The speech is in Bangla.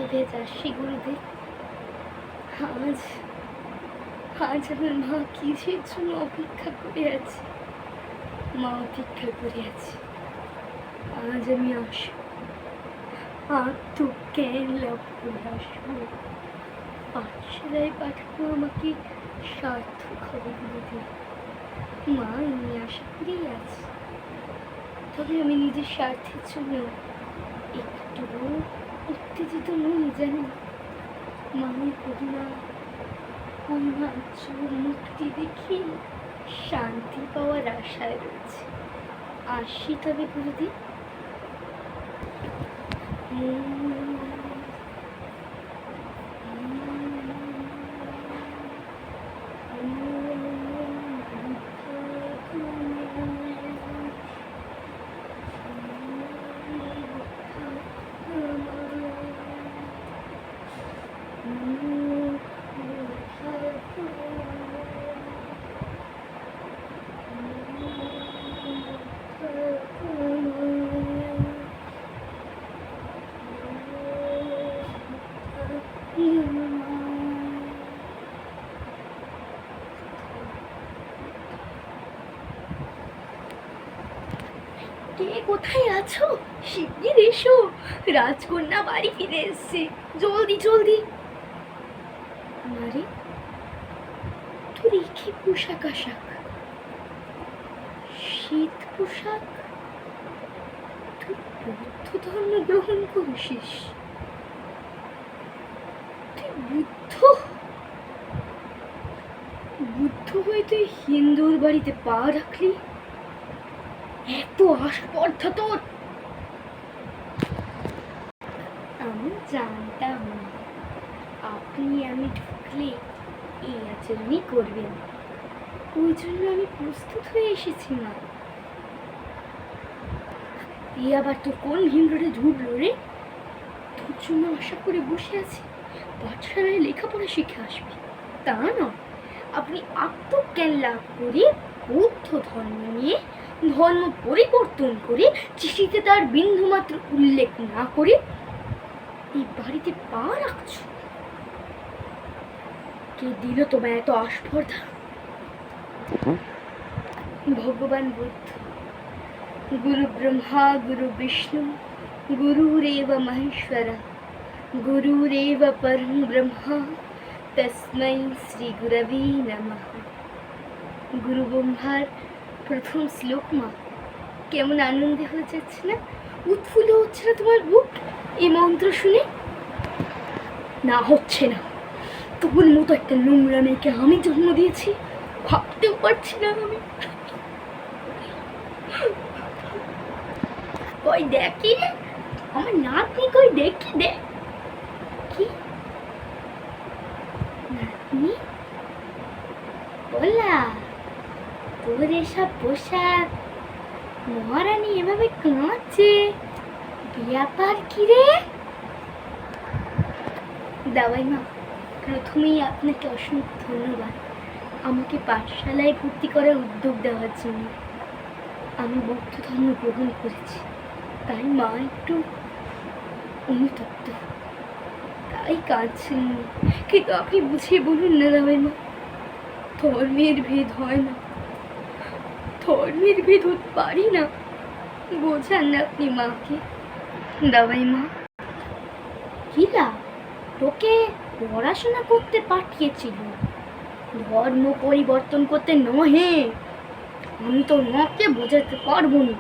তবে আজ আসি গুরুদেব। আজ আজ আমার মা কিসের জন্য অপেক্ষা করে আছে? মা অপেক্ষা করে আছে আজ আমি আসবো, আত্মজ্ঞান লাভ করে আসবো। পাঠশালায় পাঠানো আমাকে সার্থক হবে গুরুদেব। মা এমনি আশা করেই আছে, তবে আমি নিজের স্বার্থের জন্য একটু উত্তেজিত নই জানি। মায়ের করুণা মুক্তি দেখি শান্তি পাওয়ার আশায় রয়েছে। আসি তবে গুরুদেব। কে কোথায় আছো? শিগগির এসো, রাজকন্যা বাড়ি ফিরে এসছে। জলদি জলদি। আরে তোর কি পোশাক আশাক? শীত পোশাক? তুই বৌদ্ধ ধর্ম গ্রহণ করেছিস? তুই বুদ্ধ হয়ে তুই হিন্দুর বাড়িতে পা রাখলি? এত আস্পর্ধা তোর! আমি জানতাম আপনি আমি ঢুকলে এই আচরণই করবেন, ওই জন্য আমি প্রস্তুত হয়ে এসেছি। না এই আবার তোর কোন হিমরোডে ঢুকলো রে? তোর জন্য আশা করে বসে আছি পাঠশালায় লেখাপড়া শিখে আসবি, তা না। আপনি আত্মজ্ঞান লাভ করে বৌদ্ধ ধর্ম নিয়ে ধর্ম পরিবর্তন করে চিঠিতে তার বিন্দুমাত্র উল্লেখ না করে এই বাড়িতে পা রাখছ। কে দিল তোমায় এত আস্পর্ধা? ভগবান বুদ্ধ। গুরু ব্রহ্মা গুরু বিষ্ণু গুরুরেব মহেশ্বরা গুরুরেব পরম ব্রহ্মা তস্मै শ্রী গুরবে নমঃ। গুরু ব্রহ্মার প্রথম শ্লোক মা। কেমন আনন্দে হয়ে যাচ্ছে না? উৎফুল্ল হচ্ছে না তোমার বুক এই মন্ত্র শুনে? না হচ্ছে না। তোর মতো একটা নোংরা মেয়েকে আমি জন্ম দিয়েছি, ভাবতেও পারছি না আমি। কই দেখি রে আমার নাতনি, কই দেখি দেখ। কি নাতনি? বলা তোর এসব পোশাক, মহারানী এভাবে কাঁদছে, ব্যাপার কি রে? দাওয়াই মা, প্রথমেই আপনাকে অসংখ্য ধন্যবাদ আমাকে পাঠশালায় ভর্তি করার উদ্যোগ দেওয়ার জন্য। আমি বৌদ্ধ ধর্ম গ্রহণ করেছি, তাই মা একটু অনুতপ্ত, তাই কাঁদছেন। কিন্তু আপনি বুঝিয়ে বলুন না দাওয়াই মা, ধর্মের ভেদ হয় না, ধর্মের ভেদ হতে পারি না। বোঝান না আপনি মাকে। দাওয়াই মা, কিলা তোকে পড়াশোনা করতে পাঠিয়েছিল, ধর্ম পরিবর্তন করতে নহে। আমি তো মাকে বোঝাতে পারবো না।